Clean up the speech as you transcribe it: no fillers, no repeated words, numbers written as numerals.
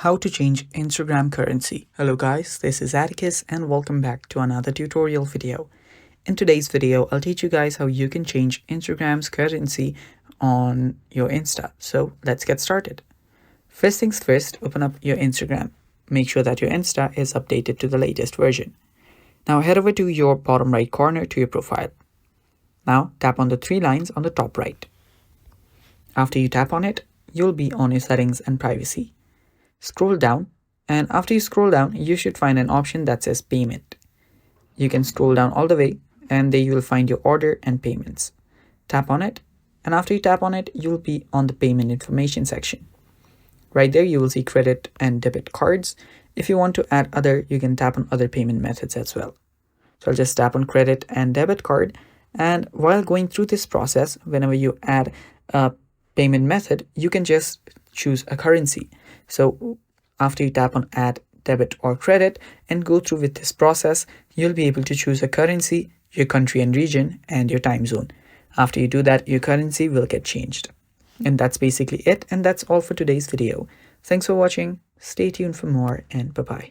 How to change Instagram currency. Hello guys, this is Atticus and welcome back to another tutorial video. In today's video, I'll teach you guys how you can change Instagram's currency on your Insta. So let's get started. First things first, open up your Instagram. Make sure that your Insta is updated to the latest version. Now head over to your bottom right corner to your profile. Now tap on the three lines on the top right. After you tap on it, you'll be on your settings and privacy. Scroll down, and after you scroll down, you should find an option that says payment. You can scroll down all the way and there you will find your order and payments. Tap on it, and after you tap on it, you'll be on the payment information section. Right there you will see credit and debit cards. If you want to add other, you can tap on other payment methods as well. So I'll just tap on credit and debit card, and while going through this process, whenever you add a payment method, you can just choose a currency. So after you tap on add debit or credit and go through with this process, you'll be able to choose a currency, your country and region, and your time zone. After you do that, your currency will get changed. And that's basically it. And that's all for today's video. Thanks for watching. Stay tuned for more, and bye-bye.